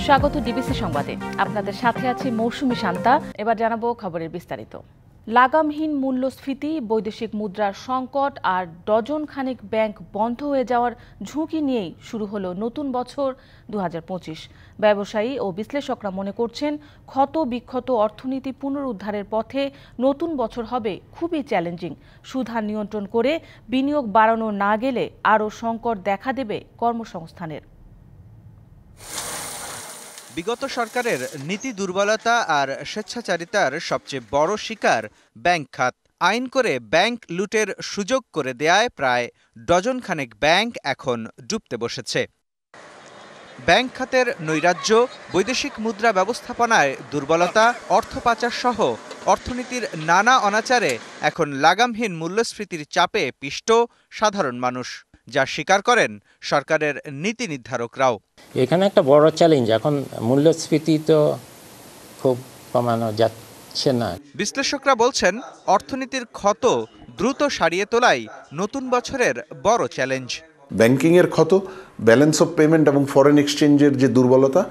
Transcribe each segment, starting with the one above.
স্বাগত ডিবিসি সংবাদে। আপনাদের সাথে আছি মৌসুমী শান্তা। এবার জানাবো খবরের বিস্তারিত। লাগামহীন মূল্যস্ফীতি, বৈদেশিক মুদ্রার সংকট আর ডজন খানেক ব্যাংক বন্ধ হয়ে যাওয়ার ঝুঁকি নিয়েই শুরু হলো নতুন বছর 2025। ব্যবসায়ী ও বিশ্লেষকরা মনে করছেন, ক্ষত বিক্ষত অর্থনীতি পুনরুদ্ধারের পথে নতুন বছর হবে খুবই চ্যালেঞ্জিং। সুদহার নিয়ন্ত্রণ করে বিনিয়োগ বাড়ানো না গেলে আরও সংকট দেখা দেবে কর্মসংস্থানের। বিগত সরকারের নীতি দুর্বলতা আর স্বেচ্ছাচারিতার সবচেয়ে বড় শিকার ব্যাংক খাত। আইন করে ব্যাংক লুটের সুযোগ করে দেয়ায় প্রায় ডজন খানেক ব্যাংক এখন ডুবতে বসেছে। ব্যাংক খাতের নৈরাজ্য, বৈদেশিক মুদ্রা ব্যবস্থাপনায় দুর্বলতা, অর্থ পাচার সহ অর্থনীতির নানা অনাচারে এখন লাগামহীন মূল্যস্ফীতির চাপে পিষ্ট সাধারণ মানুষ, যা স্বীকার করেন সরকারের নীতি নির্ধারকরাও। এখানে একটা বড় চ্যালেঞ্জ, এখন মূল্যস্ফীতি তো খুব কমানো যাচ্ছে না। বিশ্লেষকরা বলছেন, অর্থনীতির ক্ষত দ্রুত সারিয়ে তোলাই নতুন বছরের বড় চ্যালেঞ্জ। ব্যাংকিংয়ের ক্ষত, ব্যালেন্স অফ পেমেন্ট এবং ফরেন এক্সচেঞ্জের যে দুর্বলতা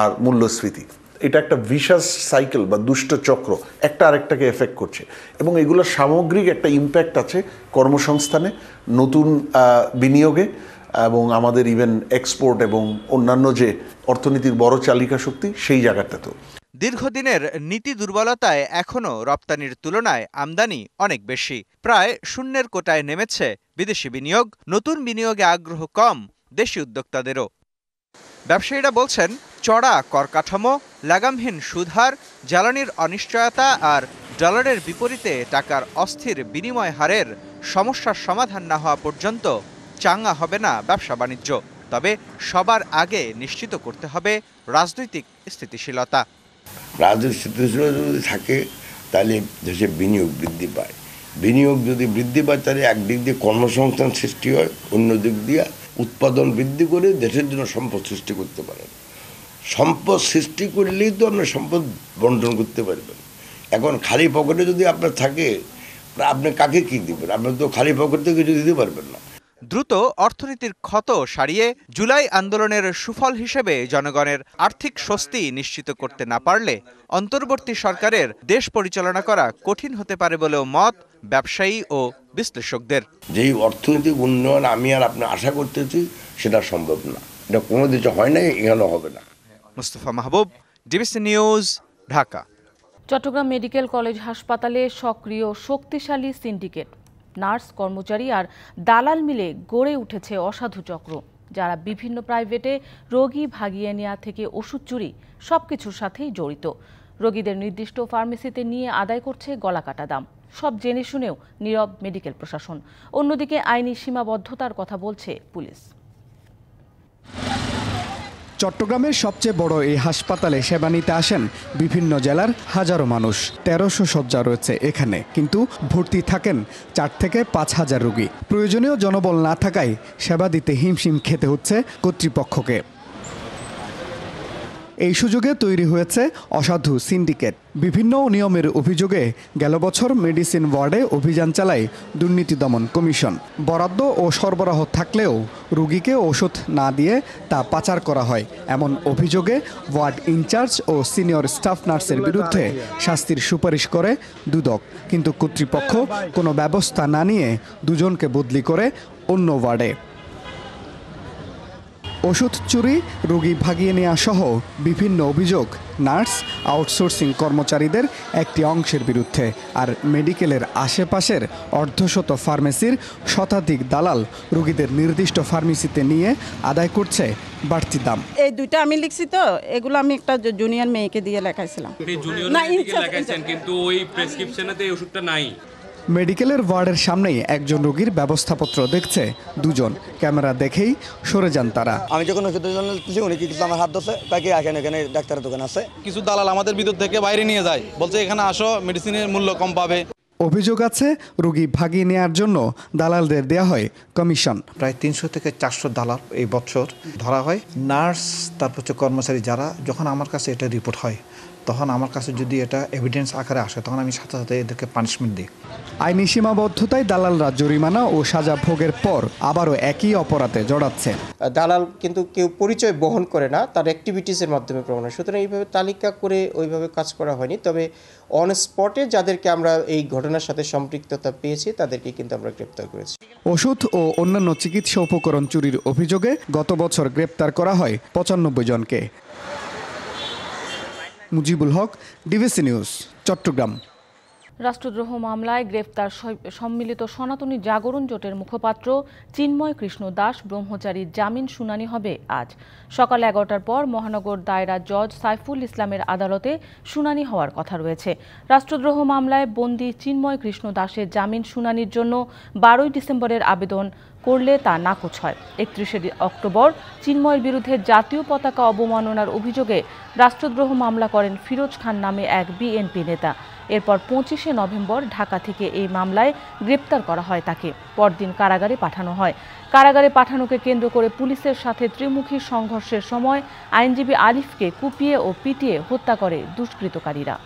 আর মূল্যস্ফীতি, এটা একটা ভিশাস সাইকেল বা দুষ্ট চক্র, একটা আরেকটাকে এফেক্ট করছে এবং এগুলোর সামগ্রিক একটা ইম্প্যাক্ট আছে কর্মসংস্থানে, নতুন বিনিয়োগে এবং আমাদের ইভেন এক্সপোর্ট এবং অন্যান্য যে অর্থনীতির বড় চালিকা শক্তি সেই জায়গাটাতেও। দীর্ঘদিনের নীতি দুর্বলতায় এখনও রপ্তানির তুলনায় আমদানি অনেক বেশি। প্রায় শূন্যের কোটায় নেমেছে বিদেশি বিনিয়োগ, নতুন বিনিয়োগে আগ্রহ কম দেশি উদ্যোক্তাদেরও। ব্যবসায়ীরা বলছেন, চড়া কর কাঠামো, লাগামহীন সুদহার, জ্বালানির অনিশ্চয়তা আর ডলারের বিপরীতে টাকার অস্থির বিনিময় হারের সমস্যার সমাধান না হওয়া পর্যন্ত চাঙ্গা হবে না ব্যবসা বাণিজ্য। তবে সবার আগে নিশ্চিত করতে হবে রাজনৈতিক স্থিতিশীলতা। রাজনৈতিক স্থিতিশীলতা যদি থাকে তাহলে দেশে বিনিয়োগ বৃদ্ধি পায়। বিনিয়োগ যদি বৃদ্ধি পায় তাহলে একদিক দিয়ে কর্মসংস্থান সৃষ্টি হয়, অন্য দিক দিয়ে উৎপাদন বৃদ্ধি করে দেশের জন্য সম্পদ সৃষ্টি করতে পারেন। সম্পদ সৃষ্টি করলেই তো আপনি সম্পদ বন্টন করতে পারবেন। এখন খালি পকেটে যদি আপনার থাকে, আপনি কাকে কী দিবেন? আপনি তো খালি পকেটে কিছু দিতে পারবেন না। দ্রুত অর্থনীতির ক্ষত সারিয়ে জুলাই আন্দোলনের সুফল হিসেবে জনগণের আর্থিক স্বস্তি নিশ্চিত করতে না পারলে অন্তর্বর্তী সরকারের দেশ পরিচালনা করা কঠিন হতে পারে বলেও মত ব্যবসায়ী ও বিশ্লেষকদের। যেই অর্থনৈতিক উন্নয়ন আমি আর আপনি আশা করতেছি সেটা সম্ভব না, এটা কোনো দেশে হয় না, এখানেও হবে না। Mustafa Mahbub, DBC news, Dhaka. Chattogram medical college হাসপাতালে সক্রিয় শক্তিশালী সিন্ডিকেট। নার্স, কর্মচারী আর দালাল মিলে গড়ে উঠেছে অসাধু চক্র, যারা বিভিন্ন প্রাইভেটে রোগী ভাগিয়ে নেওয়া থেকে ওষুধ চুরি সবকিছুর সাথেই জড়িত। রোগীদের নির্দিষ্ট ফার্মেসিতে নিয়ে আদায় করছে গলাকাটা দাম। সব জেনে শুনেও নীরব মেডিকেল প্রশাসন। অন্যদিকে আইনি সীমাবদ্ধতার কথা বলছে পুলিশ। চট্টগ্রামের সবচেয়ে বড় এই হাসপাতালে সেবা নিতে আসেন বিভিন্ন জেলার হাজারো মানুষ। 1300 শয্যা রয়েছে এখানে, কিন্তু ভর্তি থাকেন 4 থেকে 5,000 রোগী। প্রয়োজনীয় জনবল না থাকায় সেবা দিতে হিমশিম খেতে হচ্ছে কর্তৃপক্ষকে। এই সুযোগে তৈরি হয়েছে অসাধু সিন্ডিকেট। বিভিন্ন নিয়মের অভিযোগে গেল বছর মেডিসিন ওয়ার্ডে অভিযান চালায় দুর্নীতি দমন কমিশন। বরাদ্দ ও সরবরাহ থাকলেও রোগীকে ওষুধ না দিয়ে তা পাচার করা হয়, এমন অভিযোগে ওয়ার্ড ইনচার্জ ও সিনিয়র স্টাফ নার্সের বিরুদ্ধে শাস্তির সুপারিশ করে দুদক। কিন্তু কর্তৃপক্ষ কোনো ব্যবস্থা না নিয়ে দুজনকে বদলি করে অন্য ওয়ার্ডে। ওষুধ চুরি, রোগী ভাগিয়ে নেওয়া সহ বিভিন্ন অভিযোগ নার্স, আউটসোর্সিং কর্মচারীদের একটি অংশের বিরুদ্ধে। আর মেডিকেলের আশেপাশের অর্ধশত ফার্মেসির শতাধিক দালাল রোগীদের নির্দিষ্ট ফার্মেসিতে নিয়ে আদায় করছে বাড়তি দাম। এই দুইটা আমি লিখছি, তো এগুলো আমি একটা জুনিয়র মেয়েকে দিয়ে লেখাইছিলাম। কিন্তু ওই প্রেসক্রিপশনেতে এই ওষুধটা নাই। মেডিকেলের ওয়ার্ডের সামনেই একজন রোগীর ব্যবস্থাপত্র দেখছে দুজন। ক্যামেরা দেখেই সরে যান তারা। আমি যখন ওষুধের জন্য উনি কিন্তু আমার হাত ধরছে, তাকে আসেন, এখানে ডাক্তারের দোকান আছে। কিছু দালাল আমাদের ভিতর থেকে বাইরে নিয়ে যায়, বলছে এখানে আসো, মেডিসিনের মূল্য কম পাবে। অভিযোগ আছে রোগী ভাগিয়ে নেওয়ার জন্য দালালদের দেয়া হয় কমিশন। প্রায় 300 থেকে 400 দালাল এই বছর ধরা হয়। নার্স তারপর হচ্ছে কর্মচারী যারা, যখন আমার কাছে এটা রিপোর্ট হয় তখন আমার কাছে যদি এটা এভিডেন্স আকারে আসে তখন আমি সাথে সাথে এদেরকে পানিশমেন্ট দিই। আইনি সীমাবদ্ধতায় দালালরা জরিমানা ও সাজা ভোগের পর আবারও একই অপরাধে জড়াচ্ছে। দালাল কিন্তু কেউ পরিচয় বহন করে না, তার অ্যাক্টিভিটিসের মাধ্যমে প্রমাণ হয়। সুতরাং এইভাবে তালিকা করে ওইভাবে কাজ করা হয়নি, তবে অন স্পটে যাদেরকে আমরা এই ঘটনার সাথে সম্পৃক্ততা পেয়েছি তাদেরকে কিন্তু আমরা গ্রেপ্তার করেছি। ওষুধ ও অন্যান্য চিকিৎসা উপকরণ চুরির অভিযোগে গত বছর গ্রেপ্তার করা হয় 95 জনকে। Mujibul Haque, DBC news, Chittagong. রাষ্ট্রদ্রোহ মামলায় গ্রেফতার সম্মিলিত সনাতনী জাগরণ জোটের মুখপাত্র চিন্ময় কৃষ্ণ দাস ব্রহ্মচারীর জামিন শুনানি হবে আজ সকাল 11টার পর মহানগর দায়রা জজ সাইফুল ইসলামের আদালতে শুনানি হওয়ার কথা রয়েছে। রাষ্ট্রদ্রোহ মামলায় বন্দী চিন্ময় কৃষ্ণ দাসের জামিন শুনানির জন্য 12 ডিসেম্বরের আবেদন করলে তা নাকচ হয়। 31 অক্টোবর চিন্ময়ের বিরুদ্ধে জাতীয় পতাকা অবমাননার অভিযোগে রাষ্ট্রদ্রোহ মামলা করেন ফিরোজ খান নামে এক বিএনপি নেতা। এরপর 25 নভেম্বর ঢাকা থেকে এই মামলায় গ্রেপ্তার করা হয় তাকে। পরদিন কারাগারে পাঠানো হয়। কারাগারে পাঠানোকে কেন্দ্র করে পুলিশের সাথে ত্রিমুখী সংঘর্ষের সময় আইনজীবী আলিফকে কুপিয়ে ও পিটিয়ে হত্যা করে দুষ্কৃতকারীরা।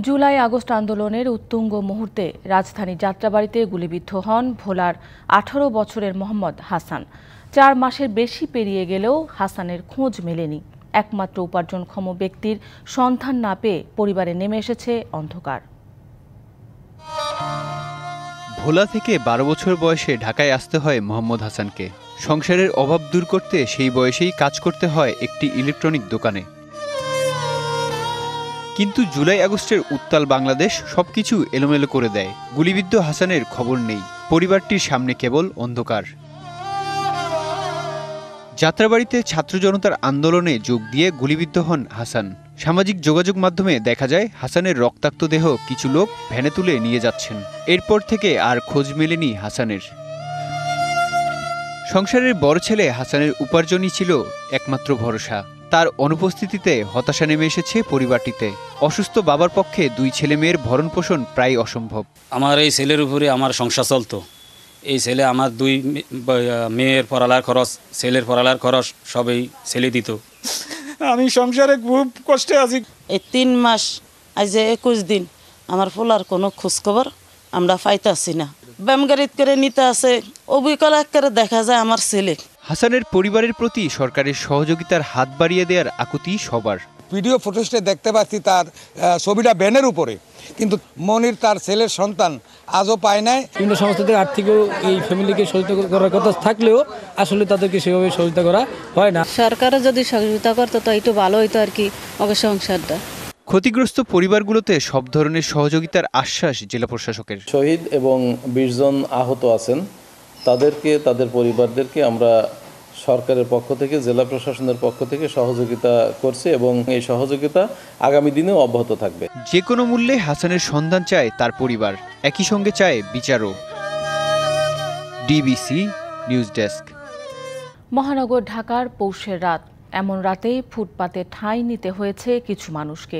জুলাই আগস্ট আন্দোলনের উত্তুঙ্গ মুহূর্তে রাজধানী যাত্রাবাড়িতে গুলিবিদ্ধ হন ভোলার 18 বছরের মোহাম্মদ হাসান। 4 মাসের বেশি পেরিয়ে গেলেও হাসানের খোঁজ মেলেনি। একমাত্র উপার্জনক্ষম ব্যক্তির সন্ধান না পেয়ে পরিবারে নেমে এসেছে অন্ধকার। ভোলা থেকে 12 বছর বয়সে ঢাকায় আসতে হয় মোহাম্মদ হাসানকে। সংসারের অভাব দূর করতে সেই বয়সেই কাজ করতে হয় একটি ইলেকট্রনিক দোকানে। কিন্তু জুলাই আগস্টের উত্তাল বাংলাদেশ সবকিছু এলোমেলো করে দেয়। গুলিবিদ্ধ হাসানের খবর নেই। পরিবারটির সামনে কেবল অন্ধকার। যাত্রাবাড়িতে ছাত্র জনতার আন্দোলনে যোগ দিয়ে গুলিবিদ্ধ হন হাসান। সামাজিক যোগাযোগ মাধ্যমে দেখা যায় হাসানের রক্তাক্ত দেহ কিছু লোক ভ্যানে তুলে নিয়ে যাচ্ছেন। এরপর থেকে আর খোঁজ মেলেনি হাসানের। সংসারের বড় ছেলে হাসানের উপার্জনই ছিল একমাত্র ভরসা। তার অনুপস্থিতিতে হতাশা নেমে এসেছে পরিবারটিতে। অসুস্থ বাবার পক্ষে 2 ছেলে মেয়ের ভরণ পোষণ প্রায় অসম্ভব। আমার এই ছেলের উপরে আমার সংসার চলতো। এই ছেলে আমার 2 মেয়ের পড়ালার খরচ, ছেলের পড়ালার খরচ সবই ছেলে দিত। আমি সংসারে খুব কষ্টে আছি। এই 3 মাস আজ 21 দিন আমার পোলার কোনো খোঁজখবর আমরা পাইতাছি না। ব্যামগাড়িত করে নিতে আছে, অবিকল করে দেখা যায় আমার ছেলে। হাসানের পরিবারের প্রতি সরকারের সহযোগিতার হাত বাড়িয়ে দেওয়ার আকুতি সবার। ভিডিও ফুটেজে দেখতে পাচ্ছি তার ছবিটা ব্যানের উপরে, কিন্তু মনির তার ছেলের সন্তান আজও পায় নাই। বিভিন্ন সংস্থা থেকে আর্থিকও এই ফ্যামিলিকে সহযোগিতা করার কথা থাকলেও আসলে তাদেরকে সেভাবে সহযোগিতা করা হয় না। সরকারও যদি সহযোগিতা করতো তো একটু ভালো হইতো আর কি ওকে সংসারটা। ক্ষতিগ্রস্ত পরিবারগুলোতে সব ধরনের সহযোগিতার আশ্বাস জেলা প্রশাসকের। শহীদ এবং 20 জন আহত আছেন, তাদেরকে তাদের পরিবারদেরকে আমরা সরকারের পক্ষ থেকে, জেলা প্রশাসনের পক্ষ থেকে সহযোগিতা করছে এবং এই সহযোগিতা আগামী দিনেও অব্যাহত থাকবে। যে কোনো মূল্যে হাসানের সন্ধান চায় তার পরিবার, একই সঙ্গে চায় বিচারও। DBC news desk. মহানগর ঢাকার পৌষের রাত। এমন রাতেই ফুটপাতে ঠাঁই নিতে হয়েছে কিছু মানুষকে।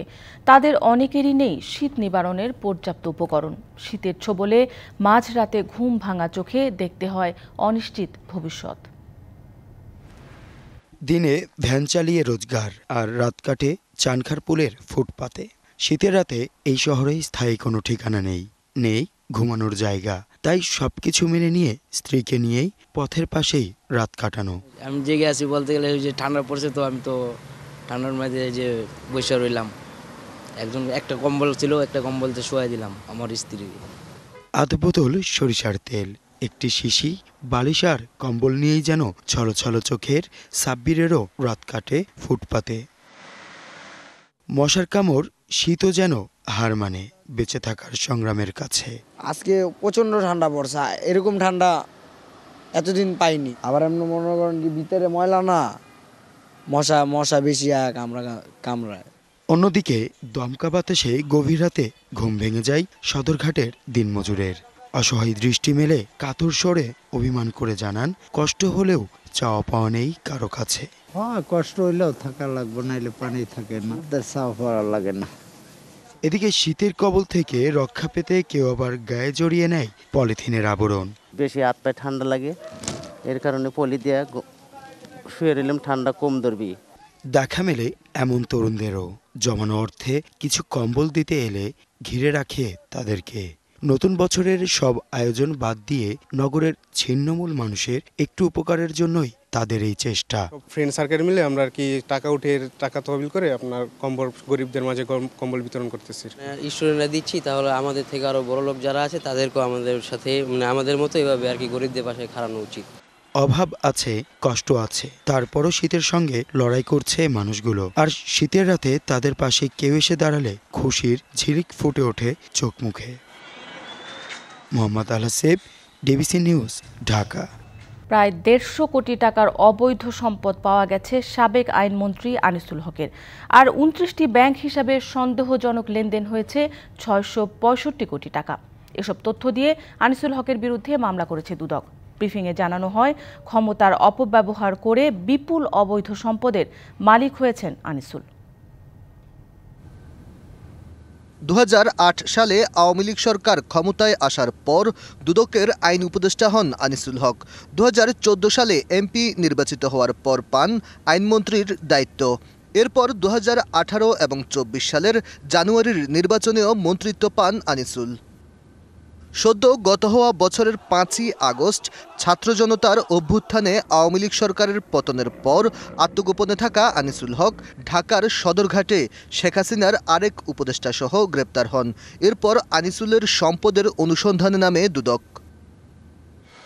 তাদের অনেকেরই নেই শীত নিবারণের পর্যাপ্ত উপকরণ। শীতের ছোবলে মাঝরাতে ঘুম ভাঙা চোখে দেখতে হয় অনিশ্চিত ভবিষ্যৎ। দিনে ভ্যান চালিয়ে রোজগার, আর রাত কাটে চানখারপুলের ফুটপাতে। শীতের রাতে এই শহরে স্থায়ী কোনো ঠিকানা নেই ঘুমানোর জায়গা। তাই সবকিছু মেনে নিয়ে স্ত্রীকে নিয়েই পথের পাশেই রাত কাটানো। আমি জেগে আছি বলতে গেলে, যে ঠান্ডা পড়ছে তো আমি তো ঠান্ডার মাঝে যে বসে রইলাম। একটা কম্বল ছিল, একটা কম্বলতে শোয়া দিলাম আমার স্ত্রী। আধ বোতল সরিষার তেল, একটি শিশি, বালিশ আর কম্বল নিয়েই যেন ছলছল চোখের সাব্বিরেরও রাত কাটে ফুটপাতে। মশার কামড়, শীতও যেন হার মানে বেঁচে থাকার সংগ্রামের কাছে। আজকে প্রচণ্ড ঠান্ডা পড়ছে, এরকম ঠান্ডা এতদিন পাইনি। আবার এমন মনে করেন কি ভিতরে ময়লা না, মশা বেশি কামড়ায়। অন্যদিকে দমকা বাতাসে গভীর রাতে ঘুম ভেঙে যায় সদরঘাটের দিনমজুরের। অসহায় দৃষ্টি মেলে কাতর স্বরে অভিমান করে জানান, কষ্ট হলেও চাওয়া পাওয়া নেই কারো কাছে। হ্যাঁ, কষ্ট হইলেও থাকা লাগবে, নাইলে পানি থাকে না, চাওয়া পড়া লাগে না। এদিকে শীতের কবল থেকে রক্ষা পেতে কেউ আবার গায়ে জড়িয়ে নেয় পলিথিনের আবরণ। বেশি হাত পায়ে ঠান্ডা লাগে, এর কারণে পলি দিয়ে শুয়ে রইলাম, ঠান্ডা কম ধরবি। দেখা মেলে এমন তরুণদেরও জমানো অর্থে কিছু কম্বল দিতে এলে ঘিরে রাখে তাদেরকে। নতুন বছরের সব আয়োজন বাদ দিয়ে নগরের ছিন্নমূল মানুষের একটু উপকারের জন্যই তাদের এই চেষ্টা। ফ্রেন্ড সার্কেল মিলে আমরা আর কি টাকা তহবিল করে আপনার কম্বল গরিবদের মাঝে কম্বল বিতরণ করতেছি। স্টুডেন্টরা দিচ্ছি, তাহলে আমাদের থেকে আরো বড় লোক যারা আছে তাদেরকেও আমাদের সাথে আমাদের মতো এভাবে আর কি গরিবদের পাশে খাড়ানো উচিত। অভাব আছে, কষ্ট আছে, তারপরও শীতের সঙ্গে লড়াই করছে মানুষগুলো। আর শীতের রাতে তাদের পাশে কেউ এসে দাঁড়ালে খুশির ঝিলিক ফুটে ওঠে চোখ মুখে। Mohammad Al-Hasib, DBC news, Dhaka. প্রায় ১৫০ কোটি টাকার অবৈধ সম্পদ পাওয়া গেছে সাবেক আইনমন্ত্রী আনিসুল হকের। আর ২৯টি ব্যাংক হিসাবে সন্দেহজনক লেনদেন হয়েছে ৬৬৫ কোটি টাকা। এসব তথ্য দিয়ে আনিসুল হকের বিরুদ্ধে মামলা করেছে দুদক। ব্রিফিংয়ে জানানো হয়, ক্ষমতার অপব্যবহার করে বিপুল অবৈধ সম্পদের মালিক হয়েছেন আনিসুল। ২০০৮ সালে আওয়ামী লীগ সরকার ক্ষমতায় আসার পর দুদকের আইন উপদেষ্টা হন আনিসুল হক। ২০১৪ সালে এমপি নির্বাচিত হওয়ার পর পান আইনমন্ত্রীর দায়িত্ব। এরপর ২০১৮ এবং ২৪ সালের জানুয়ারির নির্বাচনেও মন্ত্রিত্ব পান আনিসুল। সদ্য গত হওয়া বছরের ৫ই আগস্ট ছাত্র জনতার অভ্যুত্থানে আওয়ামী লীগ সরকারের পতনের পর আত্মগোপনে থাকা আনিসুল হক ঢাকার সদরঘাটে শেখ হাসিনার আরেক উপদেষ্টাসহ গ্রেপ্তার হন। এরপর আনিসুলের সম্পদের অনুসন্ধানে নামে দুদক।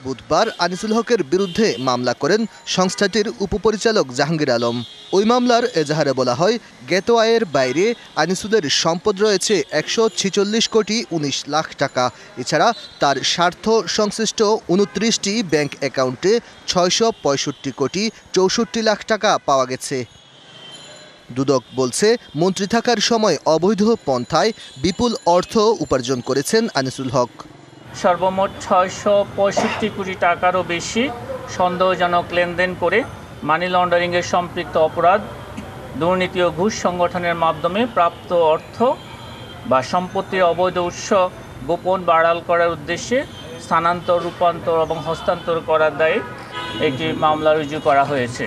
বুধবার আনিসুল হকের বিরুদ্ধে মামলা করেন সংস্থাটির উপপরিচালক জাহাঙ্গীর আলম। ওই মামলার এজাহারে বলা হয়, জ্ঞাত আয়ের বাইরে আনিসুলের সম্পদ রয়েছে ১৪৬ কোটি ১৯ লাখ টাকা। এছাড়া তার স্বার্থ সংশ্লিষ্ট ২৯টি ব্যাংক অ্যাকাউন্টে ৬৬৫ কোটি ৬৪ লাখ টাকা পাওয়া গেছে। দুদক বলছে, মন্ত্রী থাকার সময় অবৈধ পন্থায় বিপুল অর্থ উপার্জন করেছেন আনিসুল হক। সর্বমোট ৬৬৫ কোটি টাকারও বেশি সন্দেহজনক লেনদেন করে মানি লন্ডারিংয়ের সম্পৃক্ত অপরাধ, দুর্নীতি ও ঘুষ সংগঠনের মাধ্যমে প্রাপ্ত অর্থ বা সম্পত্তির অবৈধ উৎস গোপন বা আড়াল করার উদ্দেশ্যে স্থানান্তর, রূপান্তর এবং হস্তান্তর করার দায়ে একটি মামলা রুজু করা হয়েছে।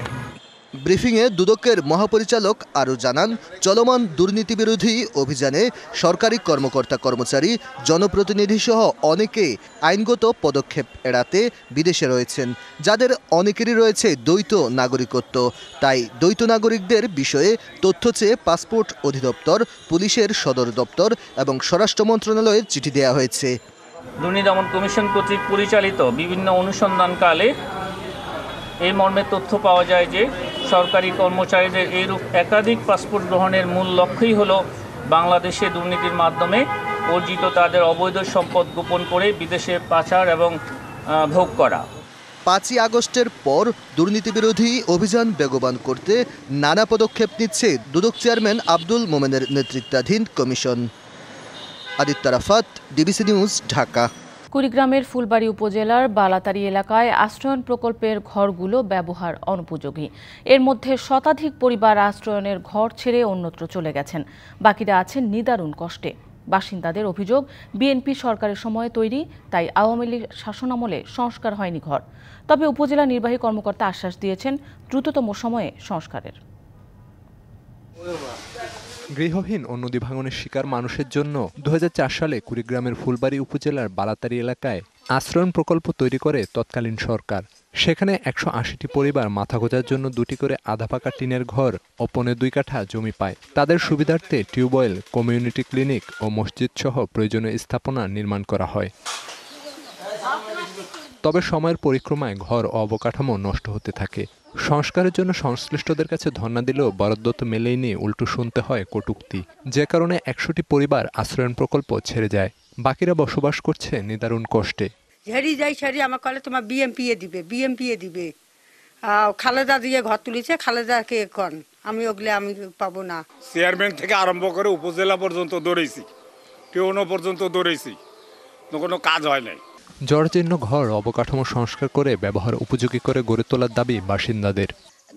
ব্রিফিংয়ে দুদকের মহাপরিচালক আরও জানান, চলমান দুর্নীতিবিরোধী অভিযানে সরকারি কর্মকর্তা কর্মচারী, জনপ্রতিনিধিসহ অনেকে আইনগত পদক্ষেপ এড়াতে বিদেশে রয়েছেন, যাদের অনেকেরই রয়েছে দ্বৈত নাগরিকত্ব। তাই দ্বৈত নাগরিকদের বিষয়ে তথ্য চেয়ে পাসপোর্ট অধিদপ্তর, পুলিশের সদর দপ্তর এবং স্বরাষ্ট্র মন্ত্রণালয়ে চিঠি দেওয়া হয়েছে। দুর্নীতি দমন কমিশন কর্তৃক পরিচালিত বিভিন্ন অনুসন্ধানকালে এই মর্মে তথ্য পাওয়া যায় যে সরকারি কর্মচারীদের এইরূপ একাধিক পাসপোর্ট গ্রহণের মূল লক্ষ্যই হল বাংলাদেশে দুর্নীতির মাধ্যমে অর্জিত তাদের অবৈধ সম্পদ গোপন করে বিদেশে পাচার এবং ভোগ করা। ৫ই আগস্টের পর দুর্নীতিবিরোধী অভিযান বেগবান করতে নানা পদক্ষেপ নিচ্ছে দুদক চেয়ারম্যান আব্দুল মোমেনের নেতৃত্বাধীন commission. Aditya Rafat, DBC news, Dhaka. কুড়িগ্রামের ফুলবাড়ী উপজেলার বালাতারি এলাকায় আশ্রয়ন প্রকল্পের ঘরগুলো ব্যবহার অনুপযোগী। এর মধ্যে শতাধিক পরিবার আশ্রয়নের ঘর ছেড়ে অন্যত্র চলে গেছেন, বাকিরা আছেন নিদারুণ কষ্টে। বাসিন্দাদের অভিযোগ, বিএনপি সরকারের সময়ে তৈরি, তাই আওয়ামী লীগ শাসনামলে সংস্কার হয়নি ঘর। তবে উপজেলা নির্বাহী কর্মকর্তা আশ্বাস দিয়েছেন দ্রুততম সময়ে সংস্কারের। গৃহহীন ও নদী ভাঙনের শিকার মানুষের জন্য ২০০৪ সালে কুড়িগ্রামের ফুলবাড়ী উপজেলার বালাতারি এলাকায় আশ্রয়ন প্রকল্প তৈরি করে তৎকালীন সরকার। সেখানে ১৮০টি পরিবার মাথা গোঁজার জন্য ২টি করে আধাপাকা টিনের ঘর ও ২.৫ কাঠা জমি পায়। তাদের সুবিধার্থে টিউবওয়েল, কমিউনিটি ক্লিনিক ও মসজিদ সহ প্রয়োজনীয় স্থাপনা নির্মাণ করা হয়। তবে সময়ের পরিক্রমায় ঘর ও অবকাঠামো নষ্ট হতে থাকে। সংস্কারের জন্য সংশ্লিষ্টদের কাছে ধর্ণা দিলেও বরাদ্দ তো মেলেইনি, উল্টো শুনতে হয় কটূক্তি। যে কারণে ১০০টি পরিবার আশ্রয়ন প্রকল্প ছেড়ে যায়, বাকিরা বসবাস করছে নিদারুণ কষ্টে। ঝেড়ি যাই ছেড়ি আমার কলে তোমার বিএমপিএ দিবে খালেদা দিয়ে ঘর তুলেছে, খালেদাকে কন আমি ওগুলো আমি পাবো না। চেয়ারম্যান থেকে আরম্ভ করে উপজেলা পর্যন্ত দৌড়েছি, টিউনো পর্যন্ত দৌড়েছি, কোনো কাজ হয় নাই। জর্জীর্ণ ঘর অবকাঠামো সংস্কার করে ব্যবহার উপযোগী করে গড়ে তোলার দাবি বাসিন্দাদের।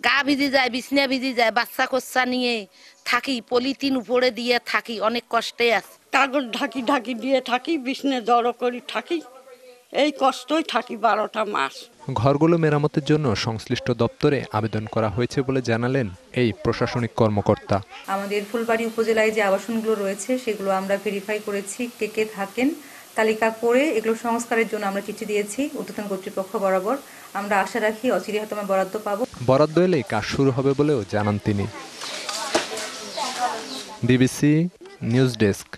গা ভিজে যায়, বিছনা ভিজে যায়, বাচ্চা কোচ্চা নিয়ে থাকি, পলিথিন উপরে দিয়ে থাকি, অনেক কষ্টে আছে। কাগজ ঢাকি ঢাকি দিয়ে থাকি, বিছনা জড়ো করে থাকি, এই কষ্টই থাকি 12টা মাস। ঘরগুলো মেরামতের জন্য সংশ্লিষ্ট দপ্তরে আবেদন করা হয়েছে বলে জানালেন এই প্রশাসনিক কর্মকর্তা। আমাদের ফুলবাড়ি উপজেলায় যে আবাসনগুলো রয়েছে সেগুলো আমরা ভেরিফাই করেছি, কে কে থাকেন তালিকা করে এগুলো সংস্কারের জন্য আমরা চিঠি দিয়েছি ঊর্ধ্বতন কর্তৃপক্ষ বরাবর। আমরা আশা রাখি অচিরে হয়তো আমরা বরাদ্দ পাবো। বরাদ্দ এলেই কাজ শুরু হবে বলেও জানান তিনি। DBC news desk.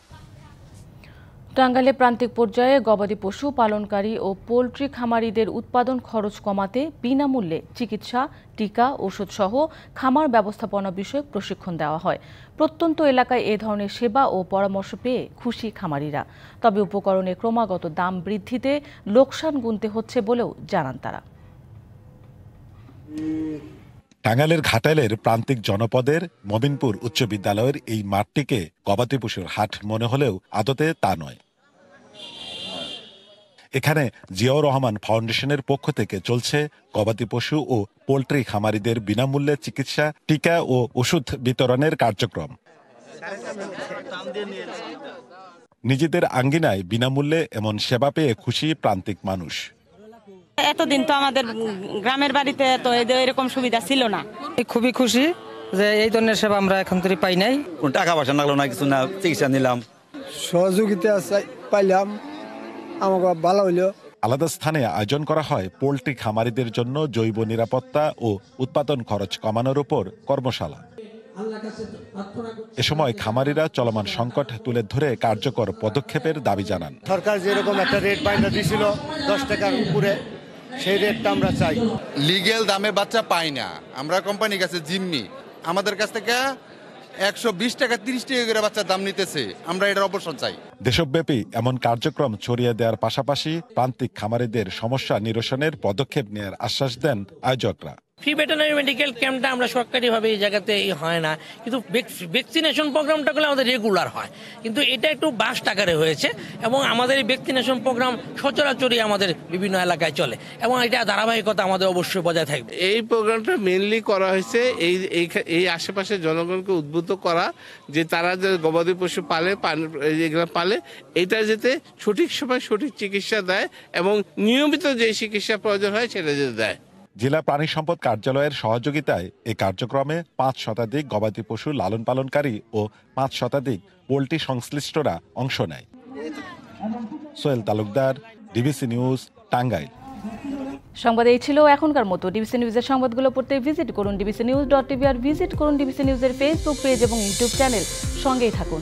টাঙ্গাইলে প্রান্তিক পর্যায়ে গবাদি পশু পালনকারী ও পোলট্রি খামারিদের উৎপাদন খরচ কমাতে বিনামূল্যে চিকিৎসা, টিকা, ওষুধ সহ খামার ব্যবস্থাপনা বিষয়ক প্রশিক্ষণ দেওয়া হয়। প্রত্যন্ত এলাকায় এ ধরনের সেবা ও পরামর্শ পেয়ে খুশি খামারিরা। তবে উপকরণের ক্রমাগত দাম বৃদ্ধিতে লোকসান গুনতে হচ্ছে বলেও জানান তারা। টাঙ্গাইলের ঘাটাইলের প্রান্তিক জনপদের মবিনপুর উচ্চ বিদ্যালয়ের এই মাঠটিকে গবাদি পশুর হাট মনে হলেও আদতে তা নয়। এখানে জিয়াউর রহমান ফাউন্ডেশনের পক্ষ থেকে চলছে গবাদি পশু ও পোল্ট্রি খামারিদের বিনামূল্যে চিকিৎসা, টিকা ও ওষুধ বিতরণের কার্যক্রম। নিজেদের আঙ্গিনায় বিনামূল্যে এমন সেবা পেয়ে খুশি প্রান্তিক মানুষ। এতদিন তো আমাদের গ্রামের বাড়িতে তো এরকম সুবিধা ছিল না। খুবই খুশি যে এই ধরনের সেবা আমরা এখন থেকে পাই নাই। কোন টাকা পয়সা লাগলো না, কিছু না, চিকিৎসা নিলাম, সহযোগিতা পাইলাম, আমাকে ভালো হইলো। আলাদা স্থানে আয়োজন করা হয় পোল্ট্রি খামারিদের জন্য জৈব নিরাপত্তা ও উৎপাদন খরচ কমানোর উপর কর্মশালা। এ সময় খামারিরা চলমান সংকট তুলে ধরে কার্যকর পদক্ষেপের দাবি জানান। সরকার যেরকম একটা রেট বাইন্দা দিছিল 10 টাকার উপরে, সেই রেটটা আমরা চাই। লিগ্যাল দামে বাচ্চা পাই না, আমরা কোম্পানির কাছে জিম্মি, আমাদের কাছ থেকে 120 টাকা 30 টাকা করে বাচ্চার দাম নিতেছে, আমরা এটার অবসান চাই। দেশব্যাপী এমন কার্যক্রম ছড়িয়ে দেওয়ার পাশাপাশি প্রান্তিক খামারিদের সমস্যা নিরসনের পদক্ষেপ নেওয়ার আশ্বাস দেন আয়োজকরা। ফ্রি ভেটেরিনারি মেডিকেল ক্যাম্পটা আমরা সরকারিভাবে এই জায়গাতে হয় না, কিন্তু ভ্যাকসিনেশন প্রোগ্রামটা করলে আমাদের রেগুলার হয়, কিন্তু এটা একটু বাস্ট আকারে হয়েছে এবং আমাদের এই ভ্যাকসিনেশন প্রোগ্রাম সচরাচরই আমাদের বিভিন্ন এলাকায় চলে এবং এটা ধারাবাহিকতা আমাদের অবশ্যই বজায় থাকবে। এই প্রোগ্রামটা মেনলি করা হয়েছে এই আশেপাশের জনগণকে উদ্বুদ্ধ করা যে তারা যে গবাদি পশু পালে এগুলো পালে এটা যাতে সঠিক সময় সঠিক চিকিৎসা দেয় এবং নিয়মিত যে চিকিৎসা প্রয়োজন হয় সেটা যাতে দেয়। জেলা প্রাণী সম্পদ কার্যালয়ের সহযোগিতায় এই কার্যক্রমে 5 শতাধিক গবাদি পশু লালন পালনকারী ও 5 শতাধিক পোল্ট্রি সংশ্লিষ্টরা অংশ নেয়। Sohel Talukdar, DBC news, Tangail. সংবাদ এই ছিল এখনকার মতো। ডিবিসি নিউজের সংবাদগুলো পড়তে ভিজিট করুন dbcnews.tv আর ভিজিট করুন ডিবিসি নিউজের ফেসবুক পেজ এবং ইউটিউব চ্যানেল। সঙ্গেই থাকুন।